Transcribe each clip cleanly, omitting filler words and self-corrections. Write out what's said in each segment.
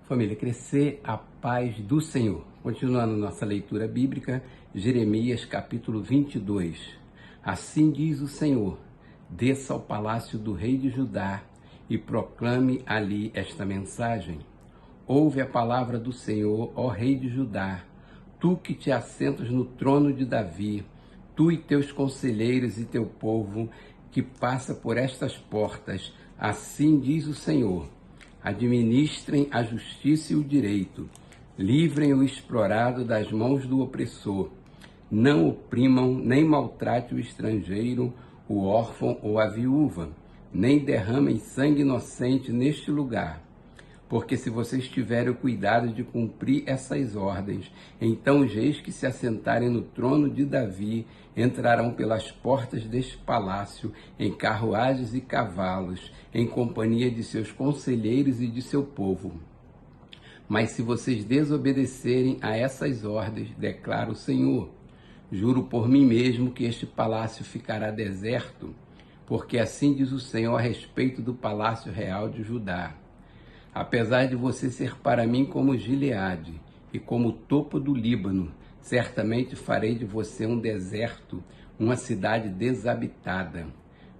Família, crescer a paz do Senhor. Continuando nossa leitura bíblica, Jeremias capítulo 22. Assim diz o Senhor, desça ao palácio do rei de Judá e proclame ali esta mensagem. Ouve a palavra do Senhor, ó rei de Judá, tu que te assentas no trono de Davi, tu e teus conselheiros e teu povo que passa por estas portas, assim diz o Senhor. Administrem a justiça e o direito, livrem o explorado das mãos do opressor, não oprimam nem maltrate o estrangeiro, o órfão ou a viúva, nem derramem sangue inocente neste lugar. Porque se vocês tiverem o cuidado de cumprir essas ordens, então os reis que se assentarem no trono de Davi entrarão pelas portas deste palácio em carruagens e cavalos, em companhia de seus conselheiros e de seu povo. Mas se vocês desobedecerem a essas ordens, declara o Senhor, juro por mim mesmo que este palácio ficará deserto, porque assim diz o Senhor a respeito do palácio real de Judá. Apesar de você ser para mim como Gileade e como o topo do Líbano, certamente farei de você um deserto, uma cidade desabitada.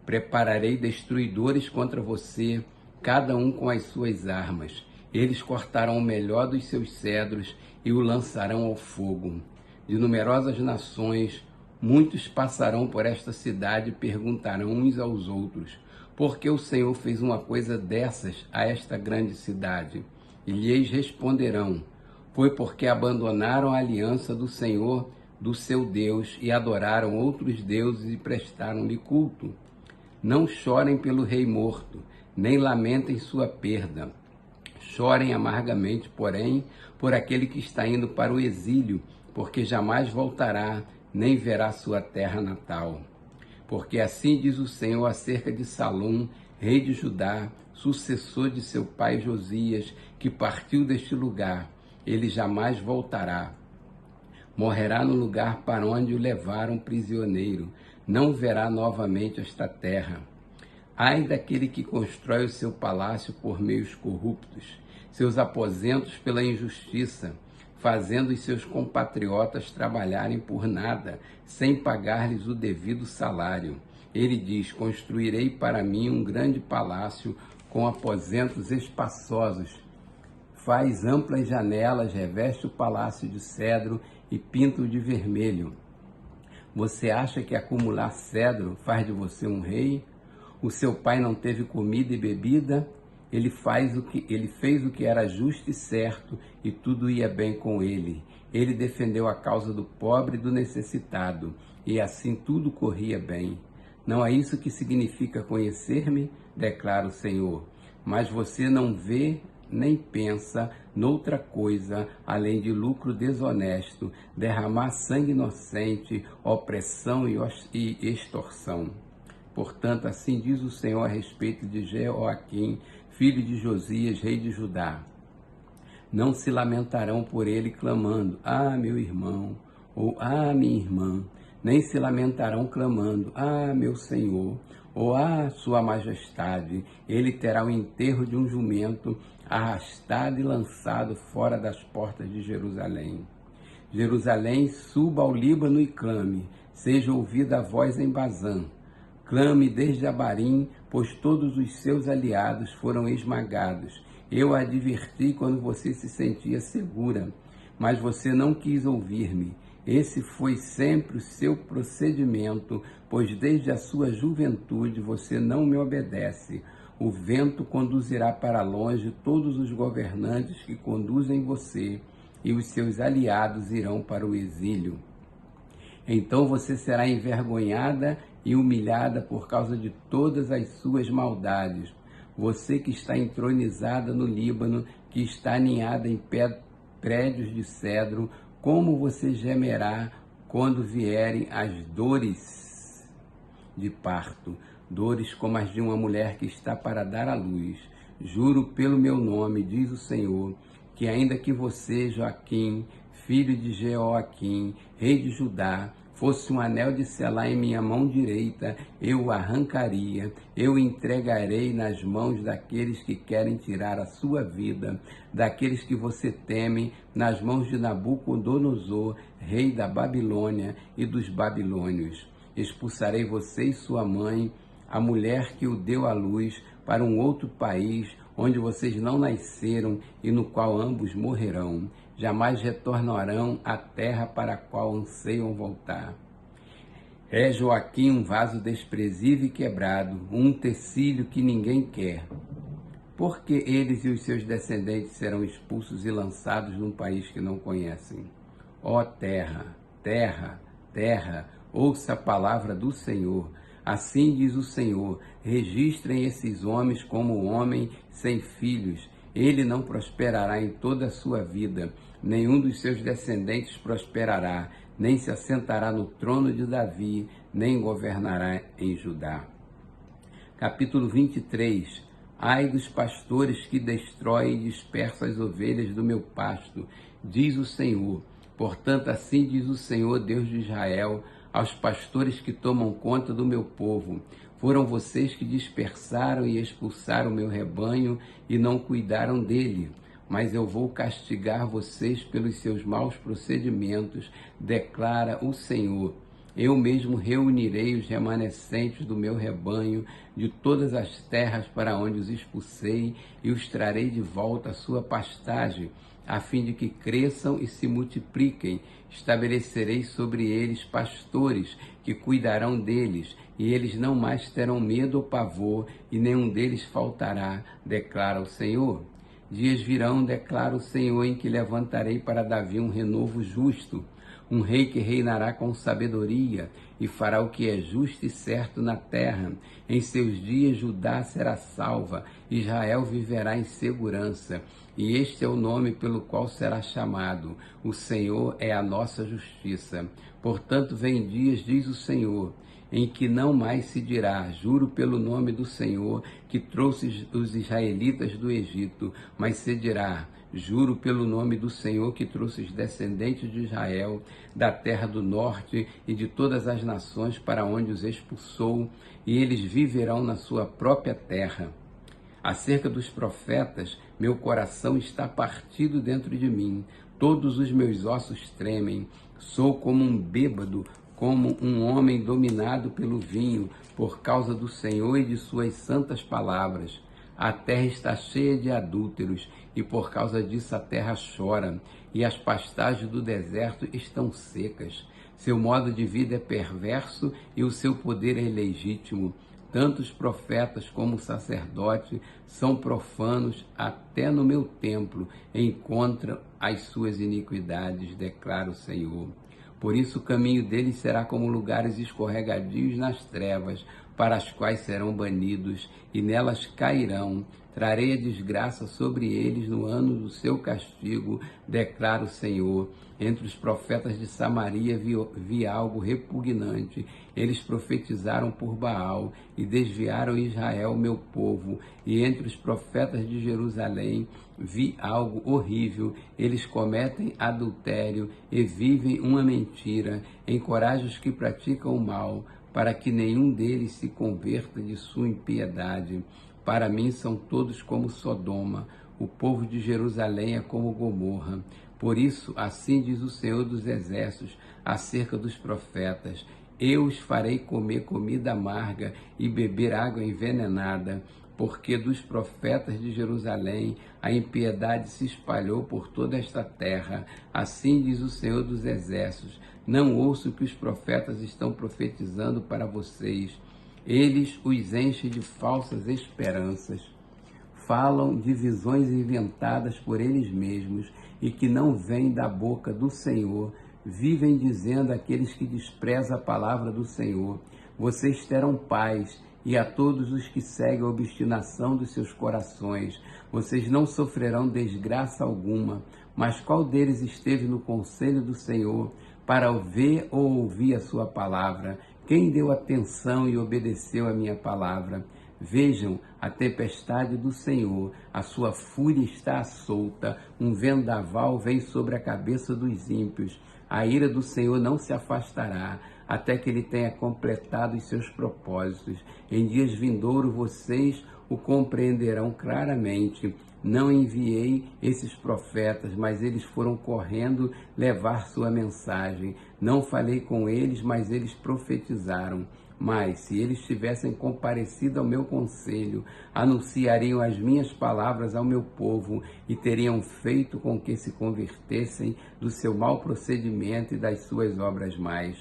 Prepararei destruidores contra você, cada um com as suas armas. Eles cortarão o melhor dos seus cedros e o lançarão ao fogo. De numerosas nações, muitos passarão por esta cidade e perguntarão uns aos outros, por que o Senhor fez uma coisa dessas a esta grande cidade? E lhes responderão, foi porque abandonaram a aliança do Senhor, do seu Deus, e adoraram outros deuses e prestaram-lhe culto. Não chorem pelo rei morto, nem lamentem sua perda. Chorem amargamente, porém, por aquele que está indo para o exílio, porque jamais voltará, nem verá sua terra natal. Porque assim diz o Senhor acerca de Salom, rei de Judá, sucessor de seu pai Josias, que partiu deste lugar, ele jamais voltará. Morrerá no lugar para onde o levaram prisioneiro, não verá novamente esta terra. Ai daquele que constrói o seu palácio por meios corruptos, seus aposentos pela injustiça, fazendo os seus compatriotas trabalharem por nada, sem pagar-lhes o devido salário. Ele diz, construirei para mim um grande palácio com aposentos espaçosos. Faz amplas janelas, reveste o palácio de cedro e pinta-o de vermelho. Você acha que acumular cedro faz de você um rei? O seu pai não teve comida e bebida? Ele fez o que era justo e certo, e tudo ia bem com ele. Ele defendeu a causa do pobre e do necessitado, e assim tudo corria bem. Não é isso que significa conhecer-me? Declara o Senhor. Mas você não vê nem pensa noutra coisa, além de lucro desonesto, derramar sangue inocente, opressão e extorsão. Portanto, assim diz o Senhor a respeito de Jeoaquim, filho de Josias, rei de Judá. Não se lamentarão por ele clamando, ah, meu irmão, ou ah, minha irmã, nem se lamentarão clamando, ah, meu Senhor, ou ah, sua majestade. Ele terá o enterro de um jumento, arrastado e lançado fora das portas de Jerusalém. Jerusalém, suba ao Líbano e clame, seja ouvida a voz em Bazã. Clame desde Abarim, pois todos os seus aliados foram esmagados. Eu a adverti quando você se sentia segura, mas você não quis ouvir-me. Esse foi sempre o seu procedimento, pois desde a sua juventude você não me obedece. O vento conduzirá para longe todos os governantes que conduzem você, e os seus aliados irão para o exílio. Então você será envergonhada e humilhada por causa de todas as suas maldades. Você que está entronizada no Líbano, que está aninhada em prédios de cedro, como você gemerá quando vierem as dores de parto, dores como as de uma mulher que está para dar à luz. Juro pelo meu nome, diz o Senhor, que ainda que você, Joaquim, filho de Jeoaquim, rei de Judá, fosse um anel de selar em minha mão direita, eu o arrancaria, eu o entregarei nas mãos daqueles que querem tirar a sua vida, daqueles que você teme, nas mãos de Nabucodonosor, rei da Babilônia e dos babilônios. Expulsarei você e sua mãe, a mulher que o deu à luz, para um outro país, onde vocês não nasceram e no qual ambos morrerão. Jamais retornarão à terra para a qual anseiam voltar. É Joaquim um vaso desprezível e quebrado, um utensílio que ninguém quer. Porque eles e os seus descendentes serão expulsos e lançados num país que não conhecem. Ó terra, terra, terra, ouça a palavra do Senhor. Assim diz o Senhor, registrem esses homens como homem sem filhos. Ele não prosperará em toda a sua vida, nenhum dos seus descendentes prosperará, nem se assentará no trono de Davi, nem governará em Judá. Capítulo 23. Ai dos pastores que destroem e dispersam as ovelhas do meu pasto, diz o Senhor. Portanto, assim diz o Senhor, Deus de Israel, aos pastores que tomam conta do meu povo: foram vocês que dispersaram e expulsaram o meu rebanho e não cuidaram dele. Mas eu vou castigar vocês pelos seus maus procedimentos, declara o Senhor. Eu mesmo reunirei os remanescentes do meu rebanho de todas as terras para onde os expulsei e os trarei de volta à sua pastagem, a fim de que cresçam e se multipliquem. Estabelecerei sobre eles pastores que cuidarão deles, e eles não mais terão medo ou pavor, e nenhum deles faltará, declara o Senhor. Dias virão, declara o Senhor, em que levantarei para Davi um renovo justo, um rei que reinará com sabedoria e fará o que é justo e certo na terra. Em seus dias Judá será salva, Israel viverá em segurança. E este é o nome pelo qual será chamado: o Senhor é a nossa justiça. Portanto, vem dias, diz o Senhor, em que não mais se dirá: juro pelo nome do Senhor que trouxe os israelitas do Egito, mas se dirá: juro pelo nome do Senhor que trouxe os descendentes de Israel da terra do norte e de todas as nações para onde os expulsou, e eles viverão na sua própria terra. Acerca dos profetas, meu coração está partido dentro de mim, todos os meus ossos tremem. Sou como um bêbado, como um homem dominado pelo vinho, por causa do Senhor e de suas santas palavras. A terra está cheia de adúlteros, e por causa disso a terra chora, e as pastagens do deserto estão secas. Seu modo de vida é perverso e o seu poder é ilegítimo. Tanto os profetas como o sacerdote são profanos, até no meu templo encontram as suas iniquidades, declara o Senhor. Por isso o caminho deles será como lugares escorregadios nas trevas, para as quais serão banidos, e nelas cairão. Trarei a desgraça sobre eles no ano do seu castigo, declara o Senhor. Entre os profetas de Samaria vi algo repugnante. Eles profetizaram por Baal e desviaram Israel, meu povo. E entre os profetas de Jerusalém vi algo horrível. Eles cometem adultério e vivem uma mentira. Encoraja os que praticam o mal, para que nenhum deles se converta de sua impiedade. Para mim são todos como Sodoma, o povo de Jerusalém é como Gomorra. Por isso, assim diz o Senhor dos Exércitos acerca dos profetas: eu os farei comer comida amarga e beber água envenenada, porque dos profetas de Jerusalém a impiedade se espalhou por toda esta terra. Assim diz o Senhor dos Exércitos: não ouço o que os profetas estão profetizando para vocês. Eles os enchem de falsas esperanças. Falam de visões inventadas por eles mesmos e que não vêm da boca do Senhor. Vivem dizendo àqueles que desprezam a palavra do Senhor: vocês terão paz. E a todos os que seguem a obstinação dos seus corações: vocês não sofrerão desgraça alguma. Mas qual deles esteve no conselho do Senhor para ver ou ouvir a sua palavra? Quem deu atenção e obedeceu a minha palavra? Vejam a tempestade do Senhor, a sua fúria está solta, um vendaval vem sobre a cabeça dos ímpios. A ira do Senhor não se afastará, até que ele tenha completado os seus propósitos. Em dias vindouros vocês o compreenderão claramente. Não enviei esses profetas, mas eles foram correndo levar sua mensagem. Não falei com eles, mas eles profetizaram. Mas, se eles tivessem comparecido ao meu conselho, anunciariam as minhas palavras ao meu povo e teriam feito com que se convertessem do seu mau procedimento e das suas obras mais.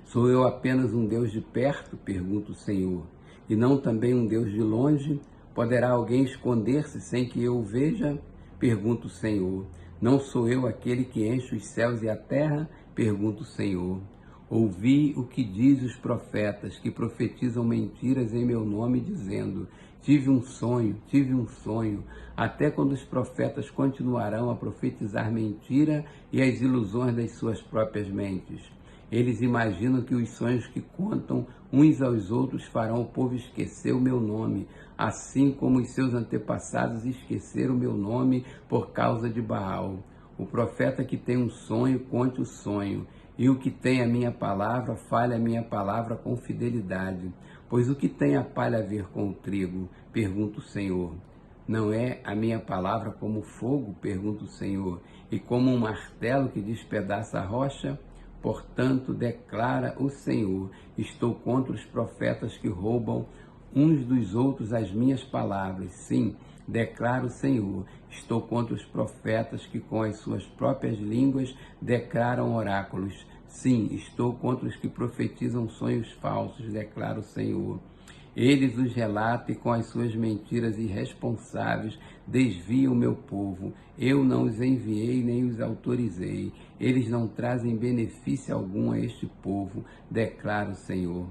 Sou eu apenas um Deus de perto? Pergunta o Senhor. E não também um Deus de longe? Poderá alguém esconder-se sem que eu o veja? Pergunta o Senhor. Não sou eu aquele que enche os céus e a terra? Pergunta o Senhor. Ouvi o que diz os profetas, que profetizam mentiras em meu nome, dizendo, tive um sonho. Até quando os profetas continuarão a profetizar mentira e as ilusões das suas próprias mentes. Eles imaginam que os sonhos que contam uns aos outros farão o povo esquecer o meu nome, assim como os seus antepassados esqueceram o meu nome por causa de Baal. O profeta que tem um sonho, conte o sonho, e o que tem a minha palavra, fale a minha palavra com fidelidade. Pois o que tem a palha a ver com o trigo? Pergunta o Senhor. Não é a minha palavra como fogo? Pergunta o Senhor. E como um martelo que despedaça a rocha? Portanto, declara o Senhor, estou contra os profetas que roubam uns dos outros as minhas palavras. Sim, declara o Senhor, estou contra os profetas que com as suas próprias línguas declaram oráculos. Sim, estou contra os que profetizam sonhos falsos, declara o Senhor. Eles os relatam e com as suas mentiras irresponsáveis desviam o meu povo. Eu não os enviei nem os autorizei. Eles não trazem benefício algum a este povo, declara o Senhor.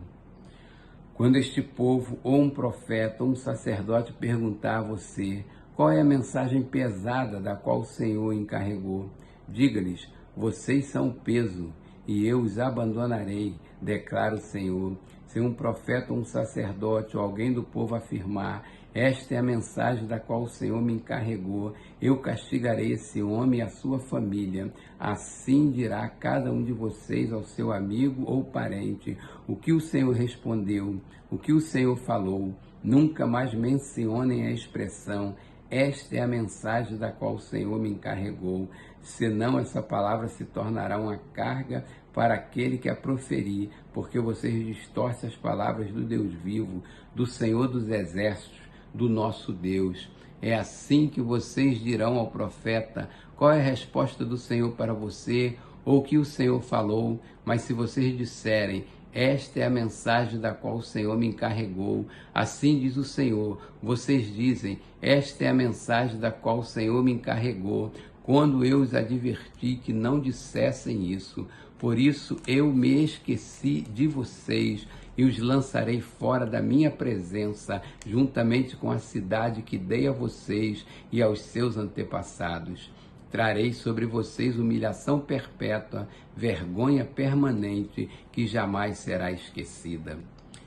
Quando este povo, ou um profeta, ou um sacerdote perguntar a você qual é a mensagem pesada da qual o Senhor encarregou, diga-lhes, vocês são peso e eu os abandonarei, declara o Senhor. Se um profeta, um sacerdote ou alguém do povo afirmar, esta é a mensagem da qual o Senhor me encarregou, eu castigarei esse homem e a sua família. Assim dirá cada um de vocês ao seu amigo ou parente, o que o Senhor respondeu, o que o Senhor falou. Nunca mais mencionem a expressão, esta é a mensagem da qual o Senhor me encarregou, senão essa palavra se tornará uma carga para aquele que a proferir, porque vocês distorcem as palavras do Deus vivo, do Senhor dos exércitos, do nosso Deus. É assim que vocês dirão ao profeta, qual é a resposta do Senhor para você, ou o que o Senhor falou, mas se vocês disserem, esta é a mensagem da qual o Senhor me encarregou. Assim diz o Senhor. Vocês dizem, esta é a mensagem da qual o Senhor me encarregou, quando eu os adverti que não dissessem isso. Por isso eu me esqueci de vocês e os lançarei fora da minha presença, juntamente com a cidade que dei a vocês e aos seus antepassados. Trarei sobre vocês humilhação perpétua, vergonha permanente, que jamais será esquecida.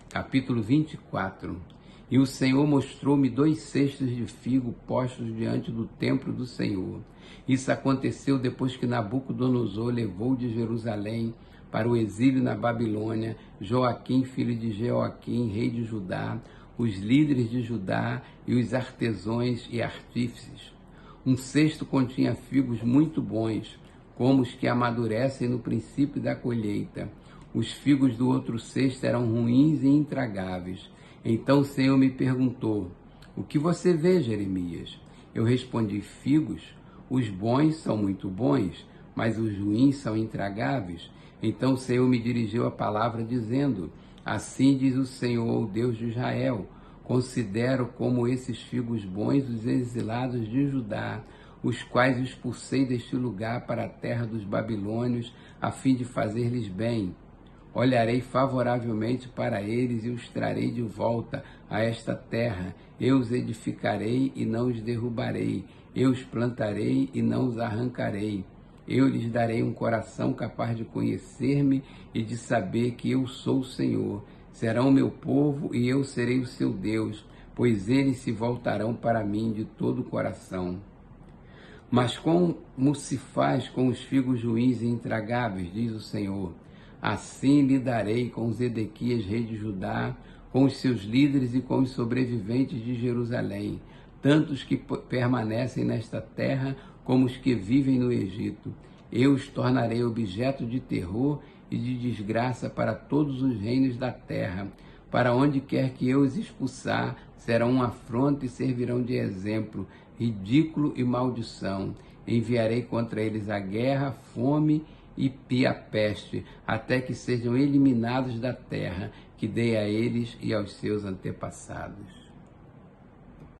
Capítulo 24. E o Senhor mostrou-me 2 cestos de figo postos diante do templo do Senhor. Isso aconteceu depois que Nabucodonosor levou de Jerusalém para o exílio na Babilônia Joaquim, filho de Jeoaquim, rei de Judá, os líderes de Judá e os artesãos e artífices. Um cesto continha figos muito bons, como os que amadurecem no princípio da colheita. Os figos do outro cesto eram ruins e intragáveis. Então o Senhor me perguntou, o que você vê, Jeremias? Eu respondi, figos? Os bons são muito bons, mas os ruins são intragáveis. Então o Senhor me dirigiu a palavra dizendo, assim diz o Senhor, o Deus de Israel, considero como esses figos bons os exilados de Judá, os quais expulsei deste lugar para a terra dos babilônios, a fim de fazer-lhes bem. Olharei favoravelmente para eles e os trarei de volta a esta terra. Eu os edificarei e não os derrubarei. Eu os plantarei e não os arrancarei. Eu lhes darei um coração capaz de conhecer-me e de saber que eu sou o Senhor. Serão meu povo e eu serei o seu Deus, pois eles se voltarão para mim de todo o coração. Mas como se faz com os figos ruins e intragáveis, diz o Senhor, assim lidarei com Zedequias, rei de Judá, com os seus líderes e com os sobreviventes de Jerusalém, tantos que permanecem nesta terra como os que vivem no Egito. Eu os tornarei objeto de terror e de desgraça para todos os reinos da terra. Para onde quer que eu os expulsar, serão uma afronta e servirão de exemplo, ridículo e maldição. Enviarei contra eles a guerra, fome e a peste, até que sejam eliminados da terra, que dei a eles e aos seus antepassados.